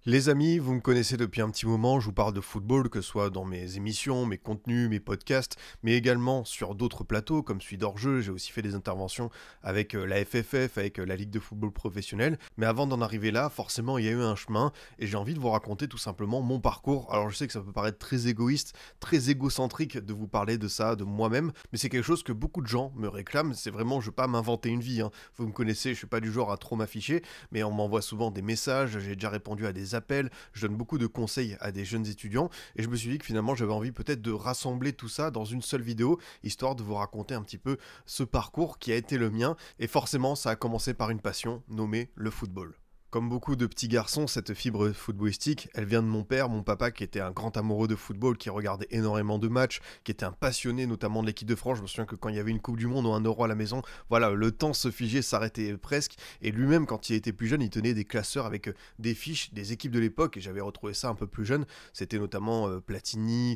Les amis, vous me connaissez depuis un petit moment, je vous parle de football, que ce soit dans mes émissions, mes contenus, mes podcasts, mais également sur d'autres plateaux comme celui d'Hors-jeu. J'ai aussi fait des interventions avec la FFF, avec la Ligue de football professionnel. Mais avant d'en arriver là, forcément, il y a eu un chemin et j'ai envie de vous raconter tout simplement mon parcours. Alors je sais que ça peut paraître très égoïste, très égocentrique de vous parler de ça, de moi-même, mais c'est quelque chose que beaucoup de gens me réclament. C'est vraiment, je ne veux pas m'inventer une vie, hein. Vous me connaissez, je ne suis pas du genre à trop m'afficher, mais on m'envoie souvent des messages, j'ai déjà répondu à des appels, je donne beaucoup de conseils à des jeunes étudiants et je me suis dit que finalement j'avais envie peut-être de rassembler tout ça dans une seule vidéo, histoire de vous raconter un petit peu ce parcours qui a été le mien et forcément ça a commencé par une passion nommée le football. Comme beaucoup de petits garçons, cette fibre footballistique, elle vient de mon père, mon papa qui était un grand amoureux de football, qui regardait énormément de matchs, qui était un passionné notamment de l'équipe de France. Je me souviens que quand il y avait une Coupe du Monde ou un Euro à la maison, voilà, le temps se figeait, s'arrêtait presque. Et lui-même, quand il était plus jeune, il tenait des classeurs avec des fiches des équipes de l'époque. Et j'avais retrouvé ça un peu plus jeune. C'était notamment Platini,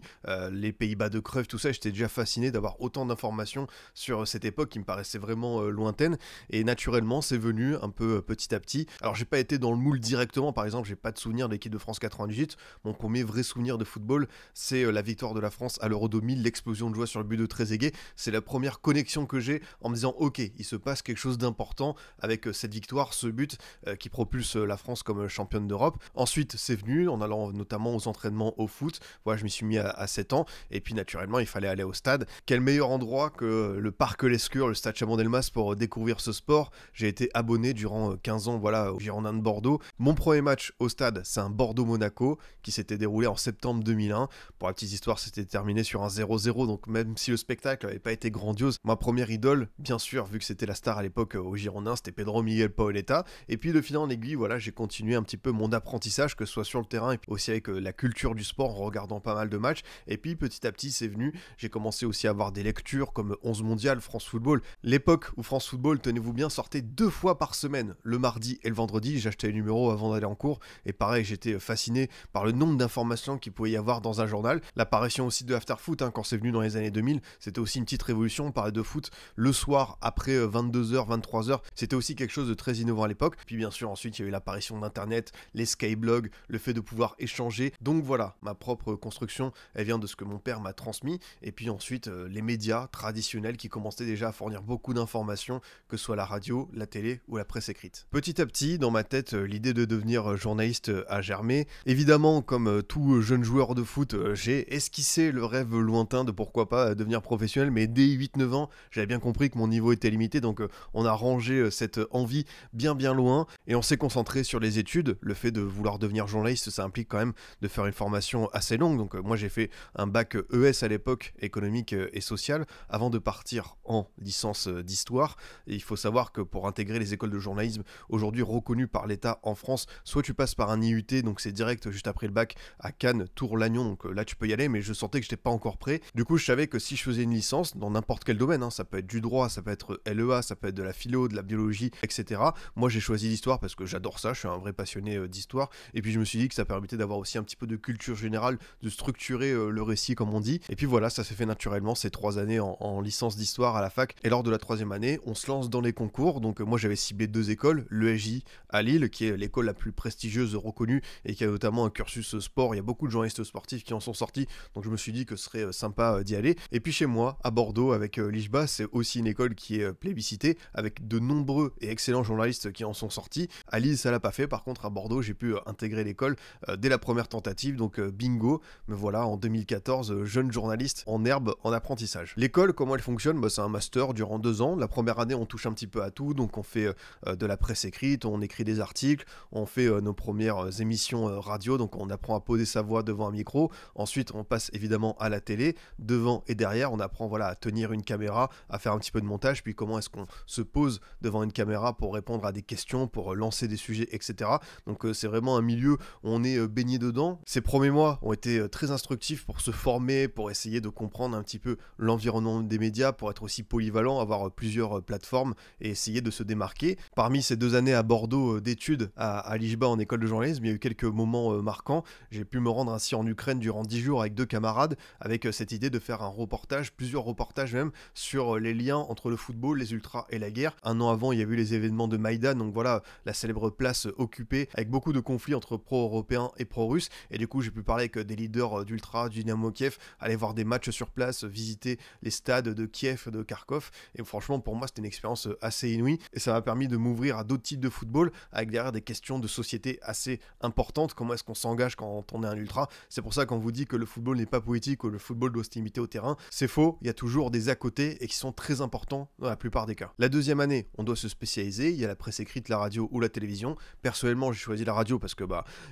les Pays-Bas de Cruyff, tout ça. J'étais déjà fasciné d'avoir autant d'informations sur cette époque qui me paraissait vraiment lointaine. Et naturellement, c'est venu un peu petit à petit. Alors, j'ai pas été dans le moule directement, par exemple, j'ai pas de souvenir de l'équipe de France 98. Mon premier vrai souvenir de football, c'est la victoire de la France à l'Euro 2000, l'explosion de joie sur le but de Trezeguet. C'est la première connexion que j'ai en me disant ok, il se passe quelque chose d'important avec cette victoire, ce but qui propulse la France comme championne d'Europe. Ensuite, c'est venu en allant notamment aux entraînements au foot. Voilà, je m'y suis mis à 7 ans et puis naturellement, il fallait aller au stade. Quel meilleur endroit que le parc Lescure, le stade Chaban-Delmas pour découvrir ce sport. J'ai été abonné durant 15 ans, voilà, au Girondins de Bordeaux. Mon premier match au stade, c'est un Bordeaux-Monaco qui s'était déroulé en septembre 2001. Pour la petite histoire, c'était terminé sur un 0-0, donc même si le spectacle n'avait pas été grandiose, ma première idole, bien sûr, vu que c'était la star à l'époque au Girondins, c'était Pedro Miguel Paoletta. Et puis de fil en aiguille, voilà, j'ai continué un petit peu mon apprentissage, que ce soit sur le terrain et puis aussi avec la culture du sport en regardant pas mal de matchs. Et puis petit à petit, c'est venu. J'ai commencé aussi à avoir des lectures comme 11 mondial, France Football. L'époque où France Football, tenez-vous bien, sortait 2 fois par semaine, le mardi et le vendredi. J'achetais les numéros avant d'aller en cours et pareil, j'étais fasciné par le nombre d'informations qu'il pouvait y avoir dans un journal. L'apparition aussi de After Foot, quand c'est venu dans les années 2000, c'était aussi une petite révolution. On parlait de foot le soir après 22h, 23h. C'était aussi quelque chose de très innovant à l'époque. Puis bien sûr, ensuite, il y a eu l'apparition d'internet, les skyblogs, le fait de pouvoir échanger. Donc voilà, ma propre construction, elle vient de ce que mon père m'a transmis. Et puis ensuite, les médias traditionnels qui commençaient déjà à fournir beaucoup d'informations, que ce soit la radio, la télé ou la presse écrite. Petit à petit, dans ma tête, l'idée de devenir journaliste a germé. Évidemment, comme tout jeune joueur de foot, j'ai esquissé le rêve lointain de pourquoi pas devenir professionnel, mais dès 8-9 ans, j'avais bien compris que mon niveau était limité, donc on a rangé cette envie bien loin, et on s'est concentré sur les études. Le fait de vouloir devenir journaliste, ça implique quand même de faire une formation assez longue, donc moi j'ai fait un bac ES à l'époque, économique et social, avant de partir en licence d'histoire. Et il faut savoir que pour intégrer les écoles de journalisme, aujourd'hui reconnues par l'État en France, soit tu passes par un IUT, donc c'est direct juste après le bac à Cannes, Tours, Lannion, donc là tu peux y aller, mais je sentais que j'étais pas encore prêt. Du coup, je savais que si je faisais une licence dans n'importe quel domaine, ça peut être du droit, ça peut être LEA, ça peut être de la philo, de la biologie, etc. Moi, j'ai choisi l'histoire parce que j'adore ça, je suis un vrai passionné d'histoire, et puis je me suis dit que ça permettait d'avoir aussi un petit peu de culture générale, de structurer le récit comme on dit, et puis voilà, ça s'est fait naturellement ces 3 années en licence d'histoire à la fac, et lors de la 3e année, on se lance dans les concours. Donc moi j'avais ciblé 2 écoles, l'ESJ à Lille, qui est l'école la plus prestigieuse reconnue et qui a notamment un cursus sport. Il y a beaucoup de journalistes sportifs qui en sont sortis, donc je me suis dit que ce serait sympa d'y aller. Et puis chez moi, à Bordeaux, avec l'IJBA, c'est aussi une école qui est plébiscitée, avec de nombreux et excellents journalistes qui en sont sortis. À Lille, ça l'a pas fait. Par contre, à Bordeaux, j'ai pu intégrer l'école dès la première tentative, donc bingo. Me voilà en 2014, jeune journaliste en herbe, en apprentissage. L'école, comment elle fonctionne? C'est un master durant 2 ans. La première année, on touche un petit peu à tout, donc on fait de la presse écrite, on écrit des articles, on fait nos premières émissions radio, donc on apprend à poser sa voix devant un micro. Ensuite, on passe évidemment à la télé, devant et derrière, on apprend à tenir une caméra, à faire un petit peu de montage, puis comment est-ce qu'on se pose devant une caméra pour répondre à des questions, pour lancer des sujets, etc. Donc c'est vraiment un milieu où on est baigné dedans. Ces premiers mois ont été très instructifs pour se former, pour essayer de comprendre un petit peu l'environnement des médias, pour être aussi polyvalent, avoir plusieurs plateformes et essayer de se démarquer. Parmi ces 2 années à Bordeaux d'études à l'IJBA en école de journalisme, il y a eu quelques moments marquants. J'ai pu me rendre ainsi en Ukraine durant 10 jours avec 2 camarades, avec cette idée de faire un reportage, plusieurs reportages même, sur les liens entre le football, les ultras et la guerre. Un an avant, il y a eu les événements de Maïdan, donc voilà, la célèbre place occupée, avec beaucoup de conflits entre pro-européens et pro-russes. Et du coup, j'ai pu parler avec des leaders d'ultra, du Dynamo Kiev, aller voir des matchs sur place, visiter les stades de Kiev, de Kharkov. Et franchement, pour moi, c'était une expérience assez inouïe. Et ça m'a permis de m'ouvrir à d'autres types de football, avec derrière des questions de société assez importantes. Comment est-ce qu'on s'engage quand on est un ultra? C'est pour ça qu'on vous dit que le football n'est pas politique ou le football doit se limiter au terrain. C'est faux, il y a toujours des à côté et qui sont très importants dans la plupart des cas. La deuxième année, on doit se spécialiser. Il y a la presse écrite, la radio ou la télévision. Personnellement, j'ai choisi la radio parce que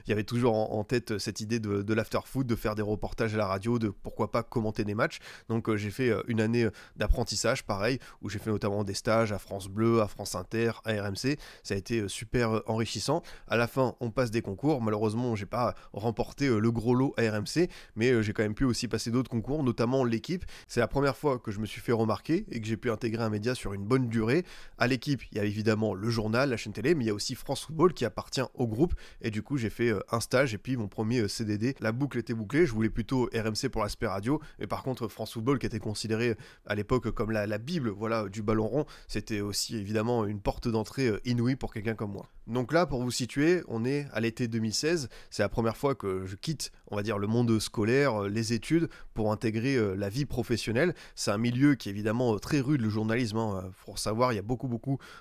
il y avait toujours en tête cette idée de l'after-foot, de faire des reportages à la radio, de pourquoi pas commenter des matchs. Donc j'ai fait une année d'apprentissage, pareil, où j'ai fait notamment des stages à France Bleu, à France Inter, à RMC. Ça a été super enrichissant. À la fin, on passe des concours. Malheureusement, j'ai pas remporté le gros lot à RMC, mais j'ai quand même pu aussi passer d'autres concours, notamment l'équipe. C'est la première fois que je me suis fait remarquer et que j'ai pu intégrer un média sur une bonne durée. À l'équipe, il y a évidemment le journal, la chaîne télé, mais il y a aussi France Football qui appartient au groupe. Et du coup, j'ai fait un stage et puis mon premier CDD. La boucle était bouclée. Je voulais plutôt RMC pour l'aspect radio, mais par contre, France Football, qui était considéré à l'époque comme la bible, voilà, du ballon rond, c'était aussi évidemment une porte d'entrée inouïe pour quelqu'un comme moi. Donc là, pour vous situer, on est à l'été 2016. C'est la première fois que je quitte, on va dire, le monde scolaire, les études, pour intégrer la vie professionnelle. C'est un milieu qui est évidemment très rude, le journalisme. Pour savoir, il y a beaucoup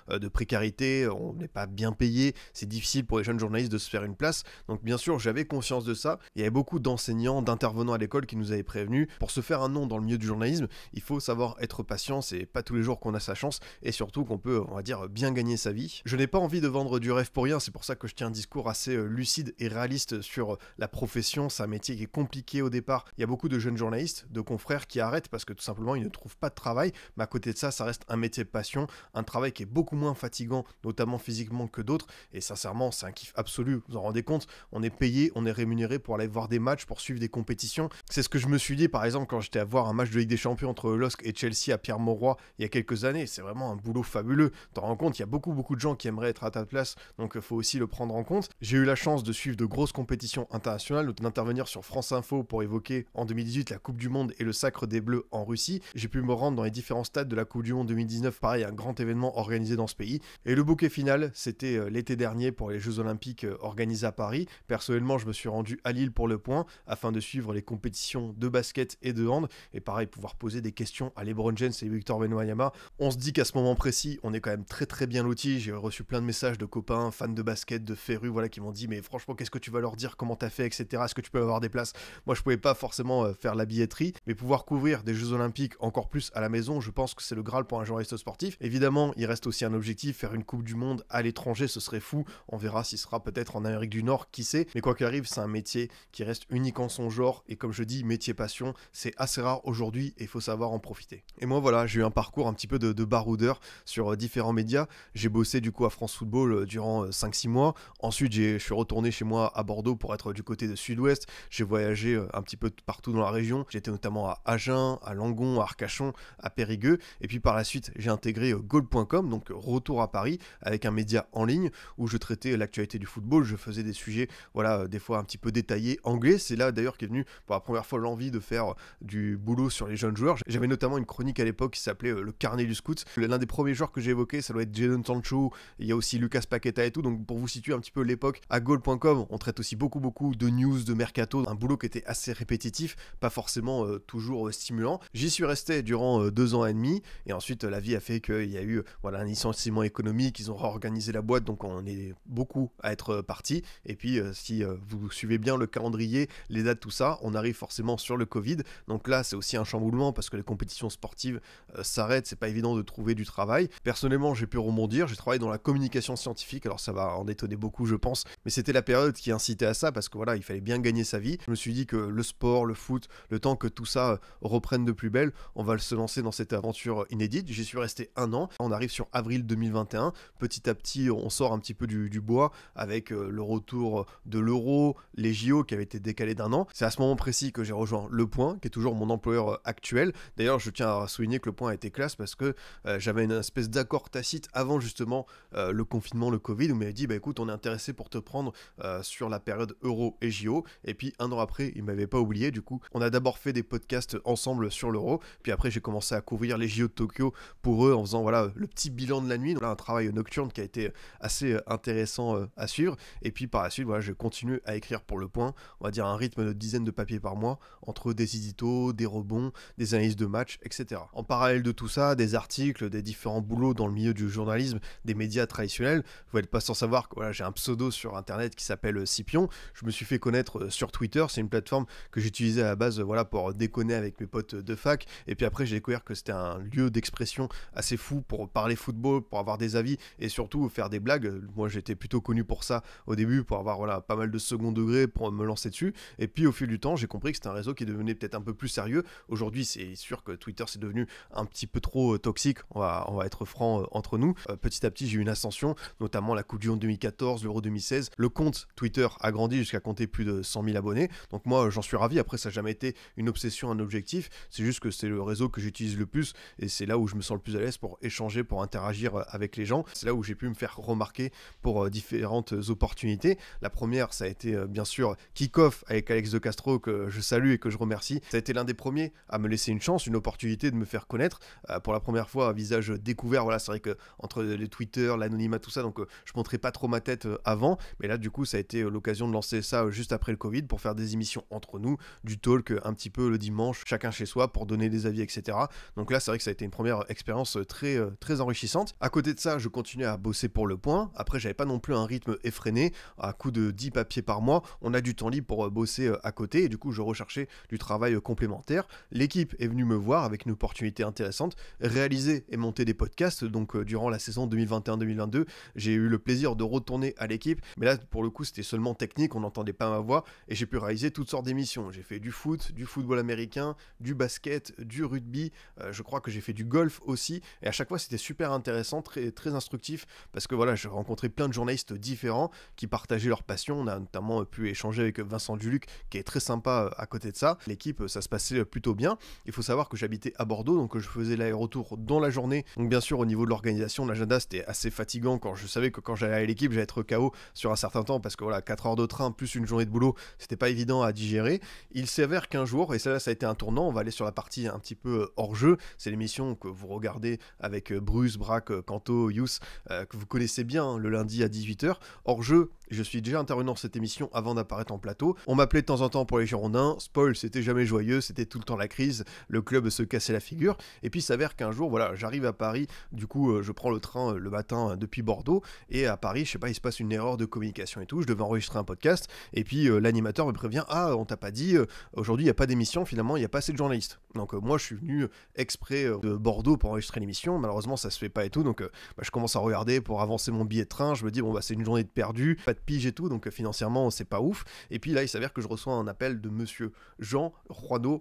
de précarité. On n'est pas bien payé. C'est difficile pour les jeunes journalistes de se faire une place. Donc bien sûr, j'avais conscience de ça. Il y avait beaucoup d'enseignants, d'intervenants à l'école qui nous avaient prévenus. Pour se faire un nom dans le milieu du journalisme, il faut savoir être patient. C'est pas tous les jours qu'on a sa chance. Et surtout qu'on peut, on va dire, bien gagner sa vie. Je n'ai pas envie de vendre du rêve pour rien, c'est pour ça que je tiens un discours assez lucide et réaliste sur la profession. C'est un métier qui est compliqué au départ. Il y a beaucoup de jeunes journalistes, de confrères qui arrêtent parce que tout simplement ils ne trouvent pas de travail, mais à côté de ça, ça reste un métier de passion, un travail qui est beaucoup moins fatigant, notamment physiquement que d'autres, et sincèrement c'est un kiff absolu, vous en rendez compte, on est payé, on est rémunéré pour aller voir des matchs, pour suivre des compétitions. C'est ce que je me suis dit par exemple quand j'étais à voir un match de Ligue des Champions entre LOSC et Chelsea à Pierre-Mauroy il y a quelques années. C'est vraiment un boulot fabuleux, t'en rends compte, il y a beaucoup de gens qui aimeraient être à ta place, donc faut aussi le prendre en compte. J'ai eu la chance de suivre de grosses compétitions internationales, d'intervenir sur France Info pour évoquer en 2018 la Coupe du Monde et le sacre des Bleus en Russie. J'ai pu me rendre dans les différents stades de la Coupe du Monde 2019, pareil, un grand événement organisé dans ce pays. Et le bouquet final, c'était l'été dernier pour les Jeux Olympiques organisés à Paris. Personnellement, je me suis rendu à Lille pour le point, afin de suivre les compétitions de basket et de hand, et pareil, pouvoir poser des questions à LeBron James et Victor Wembanyama. On se dit qu'à ce moment précis, on est quand même très bien lotis. J'ai reçu plein de messages de copains, fans de basket, de férus, voilà, qui m'ont dit mais franchement qu'est-ce que tu vas leur dire, comment t'as fait, etc. Est-ce que tu peux avoir des places? Moi je pouvais pas forcément faire la billetterie, mais pouvoir couvrir des Jeux Olympiques encore plus à la maison, je pense que c'est le Graal pour un journaliste sportif. Évidemment, il reste aussi un objectif, faire une Coupe du Monde à l'étranger, ce serait fou. On verra s'il sera peut-être en Amérique du Nord, qui sait. Mais quoi qu'il arrive, c'est un métier qui reste unique en son genre, et comme je dis, métier passion, c'est assez rare aujourd'hui et il faut savoir en profiter. Et moi voilà, j'ai eu un parcours un petit peu de baroudeur sur différents médias. J'ai bossé du coup à France Football durant 5-6 mois. Ensuite, je suis retourné chez moi à Bordeaux pour être du côté de Sud-Ouest. J'ai voyagé un petit peu partout dans la région. J'étais notamment à Agen, à Langon, à Arcachon, à Périgueux. Et puis par la suite, j'ai intégré goal.com, donc retour à Paris, avec un média en ligne où je traitais l'actualité du football. Je faisais des sujets, voilà, des fois un petit peu détaillés, anglais. C'est là d'ailleurs qu'est venue pour la première fois l'envie de faire du boulot sur les jeunes joueurs. J'avais notamment une chronique à l'époque qui s'appelait le carnet du scout. L'un des premiers joueurs que j'ai évoqué, ça doit être Jadon Sancho. Il y a aussi Lucas Paqueta et tout. Donc pour vous situer un petit peu l'époque, à goal.com, on traite aussi beaucoup de news, de mercato, un boulot qui était assez répétitif, pas forcément toujours stimulant. J'y suis resté durant 2 ans et demi, et ensuite la vie a fait qu'il y a eu voilà, un licenciement économique, ils ont réorganisé la boîte, donc on est beaucoup à être partis. Et puis si vous suivez bien le calendrier, les dates, tout ça, on arrive forcément sur le Covid. Donc là, c'est aussi un chamboulement parce que les compétitions sportives s'arrêtent, c'est pas évident de trouver du travail. Personnellement, j'ai pu rebondir, j'ai travaillé dans la communication scientifique, alors ça va en étonner beaucoup, je pense, mais c'était la période qui incitait à ça parce que voilà, il fallait bien gagner sa vie. Je me suis dit que le sport, le foot, le temps que tout ça reprenne de plus belle, on va se lancer dans cette aventure inédite. J'y suis resté 1 an. On arrive sur avril 2021. Petit à petit, on sort un petit peu du bois avec le retour de l'euro, les JO qui avaient été décalés d'1 an. C'est à ce moment précis que j'ai rejoint Le Point, qui est toujours mon employeur actuel. D'ailleurs, je tiens à souligner que Le Point a été classe parce que j'avais une espèce d'accord tacite avant justement le confinement, le Covid où il m'avait dit bah écoute, on est intéressé pour te prendre sur la période Euro et JO. Et puis un an après, il m'avait pas oublié. Du coup, on a d'abord fait des podcasts ensemble sur l'Euro. Puis après, j'ai commencé à couvrir les JO de Tokyo pour eux en faisant voilà le petit bilan de la nuit. Donc là, un travail nocturne qui a été assez intéressant à suivre. Et puis par la suite, voilà, je continue à écrire pour Le Point. On va dire un rythme de dizaines de papiers par mois entre des éditos, des rebonds, des analyses de matchs, etc. En parallèle de tout ça, des articles, des différents boulots dans le milieu du journalisme, des médias traditionnels. Vous n'êtes pas sans savoir que voilà, j'ai un pseudo sur internet qui s'appelle Scipion. Je me suis fait connaître sur Twitter, c'est une plateforme que j'utilisais à la base voilà, pour déconner avec mes potes de fac. Et puis après, j'ai découvert que c'était un lieu d'expression assez fou pour parler football, pour avoir des avis et surtout faire des blagues. Moi, j'étais plutôt connu pour ça au début, pour avoir voilà, pas mal de second degré pour me lancer dessus. Et puis au fil du temps, j'ai compris que c'était un réseau qui devenait peut-être un peu plus sérieux. Aujourd'hui, c'est sûr que Twitter c'est devenu un petit peu trop toxique, on va être franc entre nous. Petit à petit, j'ai eu une ascension, notamment la Coupe du Monde 2014, l'Euro 2016. Le compte Twitter a grandi jusqu'à compter plus de 100 000 abonnés. Donc moi, j'en suis ravi. Après, ça n'a jamais été une obsession, un objectif. C'est juste que c'est le réseau que j'utilise le plus et c'est là où je me sens le plus à l'aise pour échanger, pour interagir avec les gens. C'est là où j'ai pu me faire remarquer pour différentes opportunités. La première, ça a été bien sûr Kick-Off avec Alex de Castro, que je salue et que je remercie. Ça a été l'un des premiers à me laisser une chance, une opportunité de me faire connaître pour la première fois à visage découvert. Voilà, c'est vrai que entre les Twitter, l'anonymat, tout ça, donc je montrais pas trop ma tête avant, mais là du coup ça a été l'occasion de lancer ça juste après le Covid pour faire des émissions entre nous, du talk un petit peu le dimanche, chacun chez soi pour donner des avis, etc. Donc là c'est vrai que ça a été une première expérience très enrichissante. À côté de ça, je continuais à bosser pour Le Point. Après, j'avais pas non plus un rythme effréné, à coup de 10 papiers par mois. On a du temps libre pour bosser à côté et du coup je recherchais du travail complémentaire. L'équipe est venue me voir avec une opportunité intéressante, réaliser et monter des podcasts. Donc durant la saison 2021-2022, j'ai eu le plaisir de retourner à l'équipe, mais là pour le coup c'était seulement technique, on n'entendait pas ma voix et j'ai pu réaliser toutes sortes d'émissions. J'ai fait du foot, du football américain, du basket, du rugby, je crois que j'ai fait du golf aussi, et à chaque fois c'était super intéressant, très instructif, parce que voilà, j'ai rencontré plein de journalistes différents qui partageaient leur passion. On a notamment pu échanger avec Vincent Duluc qui est très sympa à côté de ça. L'équipe, ça se passait plutôt bien. Il faut savoir que j'habitais à Bordeaux, donc je faisais l'aller-retour dans la journée. Donc bien sûr au niveau de l'organisation, l'agenda c'était assez fatigant quand je savais que quand j'allais à l'équipe j'allais être KO sur un certain temps, parce que voilà, 4 heures de train plus une journée de boulot, c'était pas évident à digérer. Il s'avère qu'un jour, et ça a été un tournant, on va aller sur la partie un petit peu hors jeu, c'est l'émission que vous regardez avec Bruce, Braque, Kanto, Yous, que vous connaissez bien, hein, le lundi à 18h. Hors jeu, je suis déjà intervenu dans cette émission avant d'apparaître en plateau. On m'appelait de temps en temps pour les Girondins. Spoil, c'était jamais joyeux, c'était tout le temps la crise. Le club se cassait la figure. Et puis il s'avère qu'un jour, voilà, j'arrive à Paris. Du coup, je prends le train le matin depuis Bordeaux. Et à Paris, je sais pas, il se passe une erreur de communication et tout. Je devais enregistrer un podcast. Et puis l'animateur me prévient, ah, on t'a pas dit, aujourd'hui il n'y a pas d'émission, finalement il n'y a pas assez de journalistes. Donc moi je suis venu exprès de Bordeaux pour enregistrer l'émission. Malheureusement ça se fait pas et tout. Donc je commence à regarder pour avancer mon billet de train. Je me dis, bon bah c'est une journée de perdu, pas de pige et tout. Donc financièrement c'est pas ouf. Et puis là il s'avère que je reçois un appel de monsieur Jean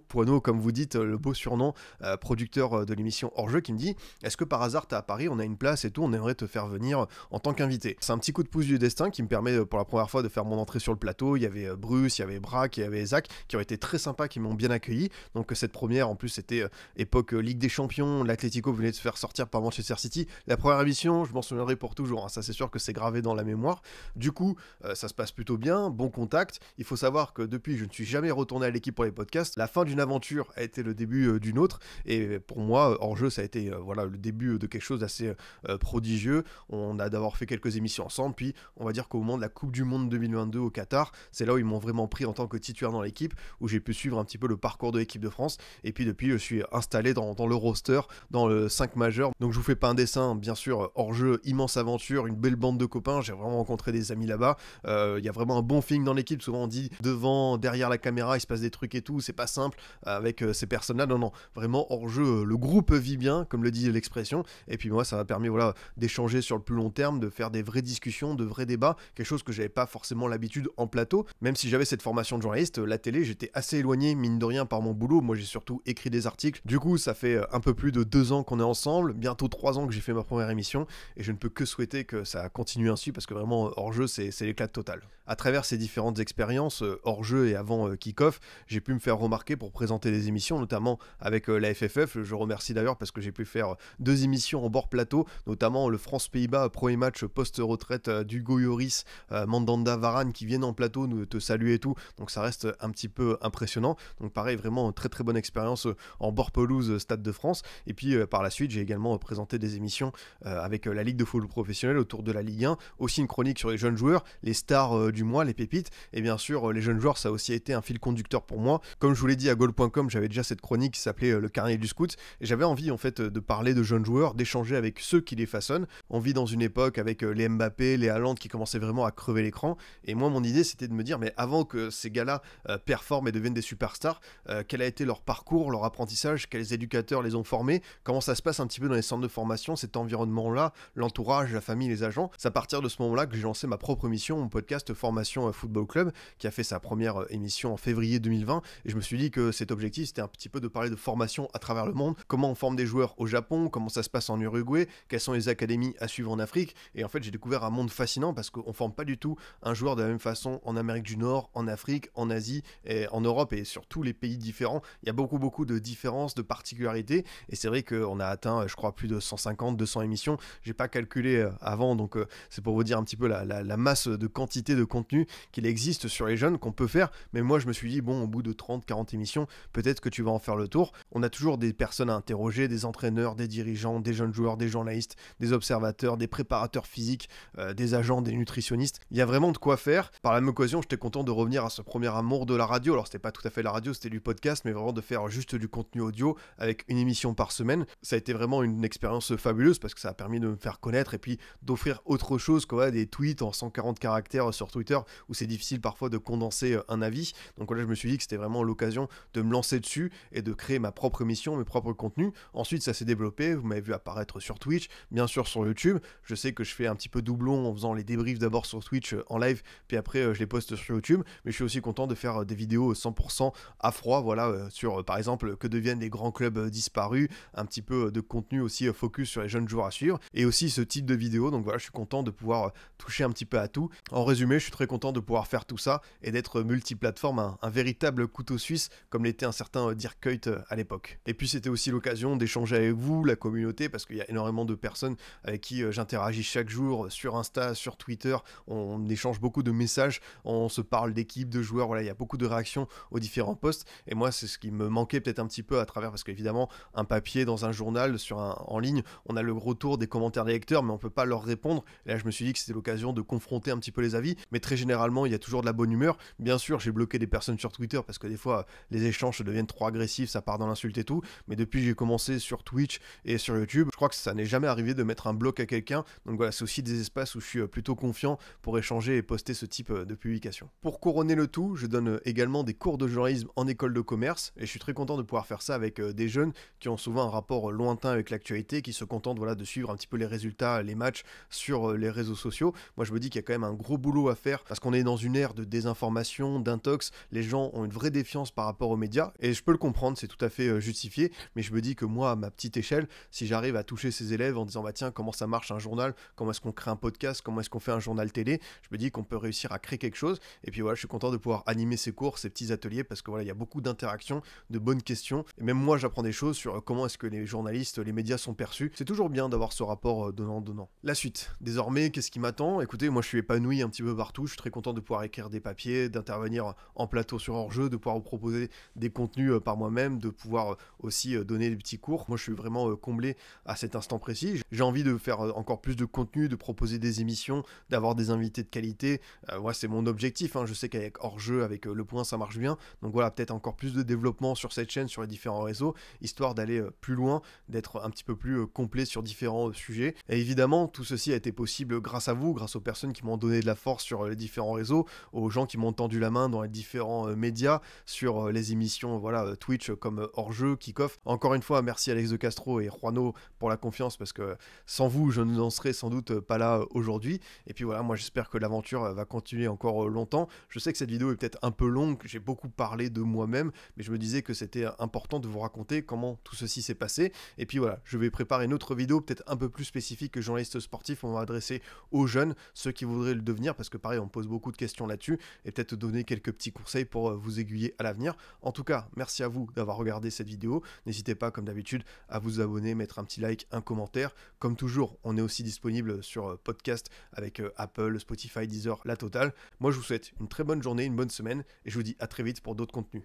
Poineau, comme vous dites, le beau surnom, producteur de l'émission Hors Jeu, qui me dit, est-ce que par hasard t'es à Paris, on a une place et tout, on aimerait te faire venir en tant qu'invité. C'est un petit coup de pouce du destin qui me permet pour la première fois de faire mon entrée sur le plateau. Il y avait Bruce, il y avait Braque, il y avait Zach qui ont été très sympas, qui m'ont bien accueilli. Donc cette première en plus c'était époque Ligue des Champions, l'Atlético venait de se faire sortir par Manchester City. La première émission, je m'en souviendrai pour toujours, hein. Ça c'est sûr que c'est gravé dans la mémoire. Du coup ça se passe plutôt bien, bon contact. Il faut savoir que depuis je ne suis jamais retourné à l'équipe pour les podcasts. La fin d'une aventure a été le début d'une autre, et pour moi Hors Jeu ça a été voilà, le début de quelque chose d'assez prodigieux. On a d'abord fait quelques émissions ensemble, puis on va dire qu'au moment de la Coupe du Monde 2022 au Qatar, c'est là où ils m'ont vraiment pris en tant que titulaire dans l'équipe, où j'ai pu suivre un petit peu le parcours de l'équipe de France. Et puis depuis je suis installé dans le roster, dans le 5 majeur. Donc je vous fais pas un dessin, bien sûr, Hors Jeu, immense aventure, une belle bande de copains. J'ai vraiment rencontré des amis là-bas. Il y a vraiment un bon feeling dans l'équipe. Souvent on dit devant, derrière la caméra il se passe des trucs et tout, c'est pas simple avec ces personnes-là. Non, vraiment Hors Jeu, le groupe vit bien, comme le dit l'expression. Et puis moi ça m'a permis voilà, d'échanger sur le plus long terme, de faire des vraies discussions, de vrais débats, quelque chose que j'avais pas forcément l'habitude en plateau. Même si j'avais cette formation de journaliste, la télé j'étais assez éloigné mine de rien par mon boulot. Moi j'ai surtout écrit des articles. Du coup ça fait un peu plus de 2 ans qu'on est ensemble, bientôt 3 ans que j'ai fait ma première émission, et je ne peux que souhaiter que ça continue ainsi, parce que vraiment Hors Jeu c'est c'est l'éclat total. À travers ces différentes expériences, hors jeu et avant kick-off, j'ai pu me faire remarquer pour présenter des émissions, notamment avec la FFF. Je remercie d'ailleurs parce que j'ai pu faire 2 émissions en bord plateau, notamment le France-Pays-Bas, premier match post-retraite d'Hugo Lloris, Mandanda, Varane qui viennent en plateau nous te saluer et tout, donc ça reste un petit peu impressionnant. Donc pareil, vraiment très très bonne expérience en bord pelouse Stade de France. Et puis par la suite, j'ai également présenté des émissions avec la Ligue de football professionnel autour de la Ligue 1, aussi une chronique sur les jeunes joueurs, les stars du mois, les pépites, et bien sûr les jeunes joueurs, ça a aussi été un fil conducteur pour moi. Comme je vous l'ai dit à goal.com, j'avais déjà cette chronique qui s'appelait le carnet du scout, et j'avais envie en fait de parler de jeunes joueurs, d'échanger avec ceux qui les façonnent. On vit dans une époque avec les Mbappé, les Haaland qui commençaient vraiment à crever l'écran, et moi mon idée c'était de me dire mais avant que ces gars-là performent et deviennent des superstars, quel a été leur parcours, leur apprentissage, quels éducateurs les ont formés, comment ça se passe un petit peu dans les centres de formation, cet environnement-là, l'entourage, la famille, les agents. C'est à partir de ce moment-là que j'ai lancé ma propre émission, mon podcast Formation Football Club, qui a fait sa première émission en février 2020, et je me suis dit que cet objectif c'était un petit peu de parler de formation à travers le monde, comment on forme des joueurs au Japon, comment ça se passe en Uruguay, quelles sont les académies à suivre en Afrique, et en fait j'ai découvert un monde fascinant parce qu'on forme pas du tout un joueur de la même façon en Amérique du Nord, en Afrique, en Asie, et en Europe et sur tous les pays différents. Il y a beaucoup de différences, de particularités, et c'est vrai qu'on a atteint, je crois, plus de 150, 200 émissions. J'ai pas calculé avant, donc c'est pour vous dire un petit peu la masse de quantité de contenu qu'il existe sur les jeunes qu'on peut faire. Mais moi, je me suis dit, bon, au bout de 30, 40 émissions, peut-être que tu vas en faire le tour. On a toujours des personnes à interroger, des entraîneurs, des dirigeants, des jeunes joueurs, des journalistes, des observateurs, des préparateurs physiques, des agents, des nutritionnistes. Il y a vraiment de quoi faire. Par la même occasion, j'étais content de revenir à ce premier amour de la radio. Alors, c'était pas tout à fait la radio, c'était du podcast, mais vraiment de faire juste du contenu audio avec une émission par semaine. Ça a été vraiment une expérience fabuleuse parce que ça a permis de me faire connaître et puis d'offrir autre chose que des tweets en 140 caractères sur Twitter où c'est difficile parfois de condenser un avis. Donc là, je me suis dit que c'était vraiment l'occasion de me lancer dessus et de créer ma propre émission, mes propres contenus. Ensuite, ça s'est développé. Vous m'avez vu apparaître sur Twitch, bien sûr sur YouTube. Je sais que je fais un petit peu doublon en faisant les débriefs d'abord sur Twitch en live, puis après je les poste sur YouTube. Mais je suis aussi content de faire des vidéos 100% à froid, voilà, sur par exemple que deviennent les grands clubs disparus, un petit peu de contenu aussi focus sur les jeunes joueurs à suivre, et aussi ce type de vidéo. Donc voilà, je suis content de pouvoir toucher un petit peu à tout. En résumé, je suis très content de pouvoir faire tout ça et d'être multiplateforme, un véritable couteau suisse comme l'était un certain Dirk Kuyt à l'époque. Et puis c'était aussi l'occasion d'échanger avec vous, la communauté, parce qu'il y a énormément de personnes avec qui j'interagis chaque jour sur Insta, sur Twitter. On échange beaucoup de messages, on se parle d'équipes, de joueurs, voilà, il y a beaucoup de réactions aux différents posts, et moi c'est ce qui me manquait peut-être un petit peu à travers, parce qu'évidemment un papier dans un journal en ligne, on a le retour des commentaires des lecteurs mais on peut pas leur répondre, et là je me suis dit que c'était l'occasion de confronter un petit peu les avis, mais très généralement il y a toujours de la bonne humeur. Bien sûr j'ai bloqué des personnes sur Twitter parce que des fois les échanges deviennent trop agressifs, ça part dans l'insulte et tout, mais depuis que j'ai commencé sur Twitch et sur YouTube, je crois que ça n'est jamais arrivé de mettre un bloc à quelqu'un, donc voilà, c'est aussi des espaces où je suis plutôt confiant pour échanger et poster ce type de publication. Pour couronner le tout, je donne également des cours de journalisme en école de commerce, et je suis très content de pouvoir faire ça avec des jeunes qui ont souvent un rapport lointain avec l'actualité, qui se contentent de suivre un petit peu les résultats, les matchs sur les réseaux sociaux. Moi je me dis qu'il y a quand même un gros boulot à faire parce qu'on est dans une ère de désinformation, d'intox, les gens ont une vraie défiance par rapport aux médias, et je peux le comprendre, c'est tout à fait justifié, mais je me dis que moi à ma petite échelle, si j'arrive à toucher ces élèves en disant bah tiens, comment ça marche un journal, comment est-ce qu'on crée un podcast, comment est-ce qu'on fait un journal télé, je me dis qu'on peut réussir à créer quelque chose. Et puis voilà, je suis content de pouvoir animer ces cours, ces petits ateliers, parce que voilà, il y a beaucoup d'interactions, de bonnes questions, et même moi j'apprends des choses sur comment est-ce que les journalistes, les médias sont perçus. C'est toujours bien d'avoir ce rapport donnant-donnant. La suite, désormais, qu'est-ce qui m'attend? Écoutez, moi je suis épanoui un petit peu partout, je suis très content de pouvoir écrire des papiers, d'intervenir en plateau sur hors-jeu, de pouvoir vous proposer des contenus par moi-même, de pouvoir aussi donner des petits cours. Moi je suis vraiment comblé à cet instant précis. J'ai envie de faire encore plus de contenu, de proposer des émissions, d'avoir des invités de qualité. Moi c'est mon objectif, je sais qu'avec hors-jeu, avec Le Point ça marche bien, donc voilà, peut-être encore plus de développement sur cette chaîne, sur les différents réseaux, histoire d'aller plus loin, d'être un petit peu plus complet sur différents sujets. Et évidemment tout ceci a été possible grâce à vous, grâce aux personnes qui m'ont donné de la force sur les différents réseaux, aux gens qui m'ont tendu la main dans les différents médias, sur les émissions Twitch comme hors-jeu, kick-off. Encore une fois, merci Alex de Castro et Juano pour la confiance, parce que sans vous je n'en serais sans doute pas là aujourd'hui. Et puis voilà, moi j'espère que l'aventure va continuer encore longtemps. Je sais que cette vidéo est peut-être un peu longue, j'ai beaucoup parlé de moi-même, mais je me disais que c'était important de vous raconter comment tout ceci s'est passé. Et puis voilà, je vais préparer une autre vidéo peut-être un peu plus spécifique que journaliste sportif. On va adresser aux jeunes, ceux qui voudraient voudrez le devenir, parce que pareil, on me pose beaucoup de questions là-dessus, et peut-être donner quelques petits conseils pour vous aiguiller à l'avenir. En tout cas, merci à vous d'avoir regardé cette vidéo. N'hésitez pas, comme d'habitude, à vous abonner, mettre un petit like, un commentaire. Comme toujours, on est aussi disponible sur podcast avec Apple, Spotify, Deezer, la totale. Moi, je vous souhaite une très bonne journée, une bonne semaine, et je vous dis à très vite pour d'autres contenus.